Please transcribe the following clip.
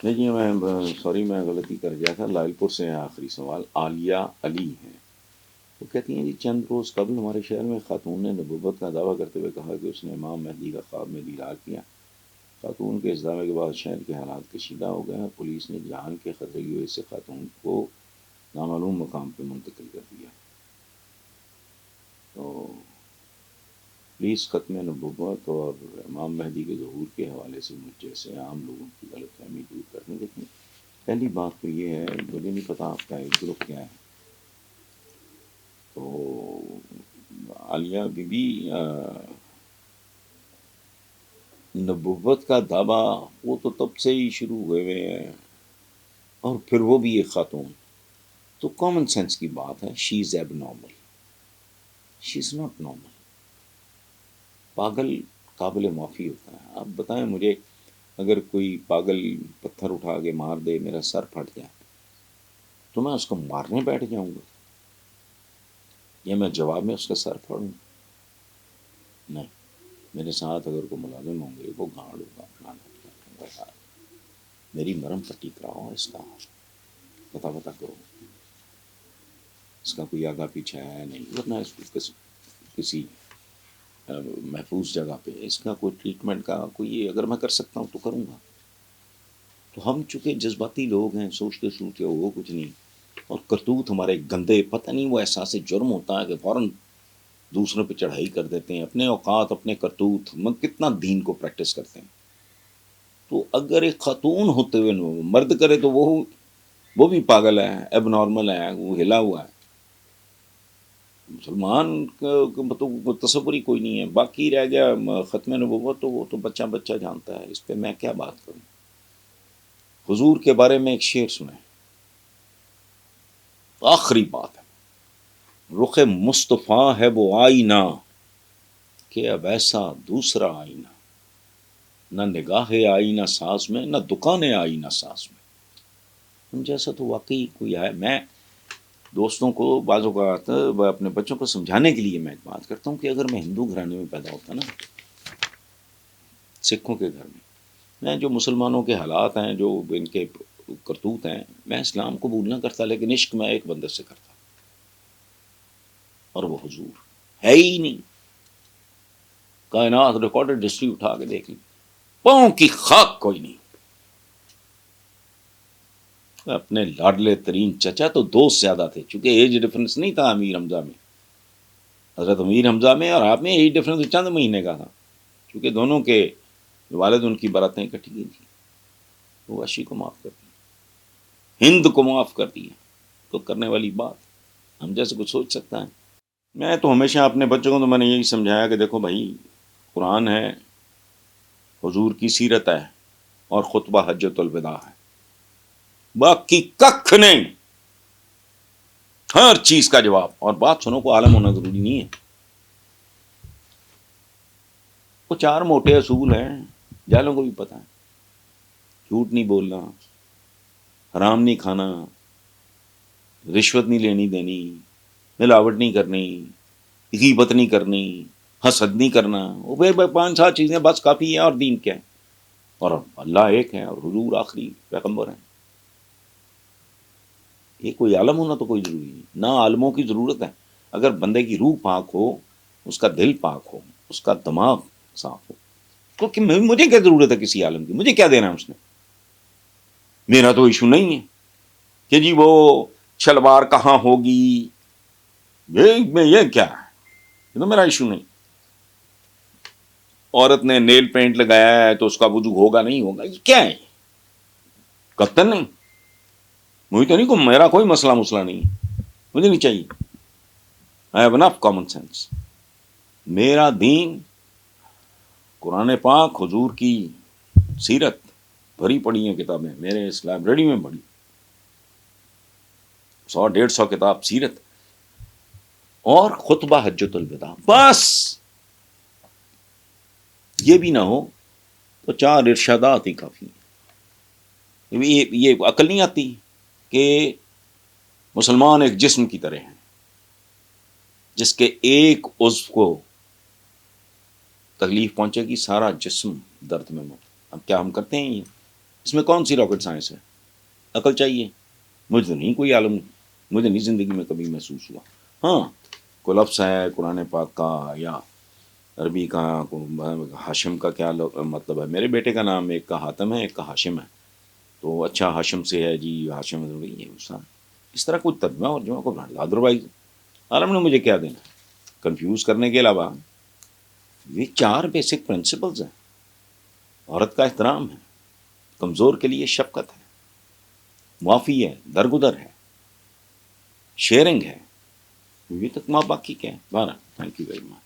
دیکھیے میں غلطی کر گیا تھا، لائل پور سے ہے آخری سوال، عالیہ علی ہیں. وہ کہتی ہیں جی چند روز قبل ہمارے شہر میں خاتون نے نبوت کا دعویٰ کرتے ہوئے کہا کہ اس نے امام مہدی کا خواب میں دیدار کیا. خاتون کے اس دعوے کے بعد شہر کے حالات کشیدہ ہو گئے اور پولیس نے جان کے خطرے کی وجہ سے خاتون کو نامعلوم مقام پہ منتقل کر دیا. تو پولیس ختم نبوت اور امام مہدی کے ظہور کے حوالے سے مجھ جیسے عام لوگوں کی غلط فہمی دور کرنے دیکھیں. پہلی بات تو یہ ہے، مجھے نہیں پتا آپ کا ایج گروپ کیا ہے. تو عالیہ بی بی نبوت کا دعویٰ وہ تو تب سے ہی شروع ہوئے ہیں، اور پھر وہ بھی ایک خاتون. تو کامن سینس کی بات ہے، she is abnormal, she is not normal. پاگل قابل معافی ہوتا ہے. آپ بتائیں مجھے، اگر کوئی پاگل پتھر اٹھا کے مار دے، میرا سر پھٹ جائے، تو میں اس کو مارنے بیٹھ جاؤں گا یا میں جواب میں اس کا سر پھاڑوں؟ نہیں. میرے ساتھ اگر کوئی ملازم ہوں گے، وہ گانڈ ہوگا، میری مرم پٹی کراؤ، اس کا پتہ کرو اس کا کوئی آگا پیچھا ہے نہیں، ورنہ اس کو کسی محفوظ جگہ پہ اس کا کوئی ٹریٹمنٹ کا کوئی، اگر میں کر سکتا ہوں تو کروں گا. تو ہم چونکہ جذباتی لوگ ہیں، سوچتے وہ کچھ نہیں، اور کرتوت ہمارے گندے، پتہ نہیں وہ احساس جرم ہوتا ہے کہ فوراً دوسروں پہ چڑھائی کر دیتے ہیں، اپنے اوقات اپنے کرتوت. ہم کتنا دین کو پریکٹس کرتے ہیں. تو اگر ایک خاتون ہوتے ہوئے مرد کرے تو وہ بھی پاگل ہے، ایب نارمل ہے، وہ ہلا ہوا ہے. مسلمان کا تصور ہی کوئی نہیں ہے. باقی رہ گیا ختم نبوت، تو وہ تو بچہ بچہ جانتا ہے، اس پہ میں کیا بات کروں. حضور کے بارے میں ایک شعر سنیں، آخری بات ہے. رخ مصطفیٰ ہے وہ آئینہ کہ اب ایسا دوسرا آئینہ، نہ نگاہ آئینہ ساز میں، نہ دکان آئینہ ساز میں. ہم جیسا تو واقعی کوئی ہے. میں دوستوں کو بعض اوقات اپنے بچوں کو سمجھانے کے لیے میں بات کرتا ہوں کہ اگر میں ہندو گھرانے میں پیدا ہوتا نا، سکھوں کے گھر میں جو مسلمانوں کے حالات ہیں، جو ان کے کرتوت ہیں، میں اسلام قبول نہ کرتا، لیکن عشق میں ایک بندے سے کرتا، اور وہ حضور ہے ہی نہیں. کائنات ریکارڈڈ ہسٹری اٹھا کے دیکھ لی، پاؤں کی خاک کوئی نہیں. اپنے لاڈلے ترین چچا تو دوست زیادہ تھے، چونکہ ایج ڈفرنس نہیں تھا امیر حمزہ میں، حضرت امیر حمزہ میں اور آپ میں ایج ڈفرنس چند مہینے کا تھا، چونکہ دونوں کے والد ان کی براتیں اکٹھی کی تھیں. وہ وحشی کو معاف کر دیا، ہند کو معاف کر دیا. تو کرنے والی بات ہم جیسے کچھ سوچ سکتا ہے. میں تو ہمیشہ اپنے بچوں کو تو میں نے یہی سمجھایا کہ دیکھو بھائی، قرآن ہے، حضور کی سیرت ہے، اور خطبہ حجۃ الوداع ہے، باقی ککھ نہیں. ہر چیز کا جواب. اور بات سنو، کو عالم ہونا ضروری نہیں ہے. وہ 4 موٹے اصول ہیں، جالوں کو بھی پتا ہے. جھوٹ نہیں بولنا، حرام نہیں کھانا، رشوت نہیں لینی دینی، ملاوٹ نہیں کرنی، غیبت نہیں کرنی، حسد نہیں کرنا. وہ 5-7 چیزیں بس کافی ہے. اور دین کیا ہے؟ اور اللہ ایک ہے، اور حضور آخری پیغمبر ہیں. یہ کوئی عالم ہونا تو کوئی ضروری نہیں، نہ عالموں کی ضرورت ہے. اگر بندے کی روح پاک ہو، اس کا دل پاک ہو، اس کا دماغ صاف ہو، تو مجھے کیا ضرورت ہے کسی عالم کی؟ مجھے کیا دینا ہے اس نے؟ میرا تو ایشو نہیں ہے کہ جی وہ شلوار کہاں ہوگی، یہ کیا ہے، یہ تو میرا ایشو نہیں. عورت نے نیل پینٹ لگایا ہے تو اس کا وضو ہوگا نہیں ہوگا، یہ کیا ہے؟ قطن نہیں. مجھے تو نہیں، میرا کوئی مسئلہ نہیں ہے، مجھے نہیں چاہیے. I have enough common sense. میرا دین، قرآن پاک، حضور کی سیرت، بھری پڑی ہیں کتابیں میرے اس لائبریری میں، بڑی 100-150 کتاب سیرت، اور خطبہ حجۃ الوداع. بس یہ بھی نہ ہو تو 4 ارشادات ہی کافی ہیں. یہ عقل نہیں آتی کہ مسلمان ایک جسم کی طرح ہیں، جس کے ایک عضو کو تکلیف پہنچے گی، سارا جسم درد میں ہم کیا ہم کرتے ہیں یہ؟ اس میں کون سی راکٹ سائنس ہے؟ عقل چاہیے. مجھے تو نہیں کوئی عالم، مجھے نہیں زندگی میں کبھی محسوس ہوا. ہاں کوئی لفظ ہے قرآن پاک کا یا عربی کا، ہاشم کا کیا مطلب ہے. میرے بیٹے کا نام ایک کا حاتم ہے، ایک کا ہاشم ہے، تو اچھا ہاشم سے ہے جی، ہاشم اس طرح کوئی ترجمہ اور جمع کو ادروائز عالم نے مجھے کیا دینا کنفیوز کرنے کے علاوہ. یہ 4 بیسک پرنسپلز ہیں. عورت کا احترام ہے، کمزور کے لیے شفقت ہے، معافی ہے، درگزر ہے، شیئرنگ ہے. یہ تک ماں باقی کیا ہے. بارہ. Thank you very much.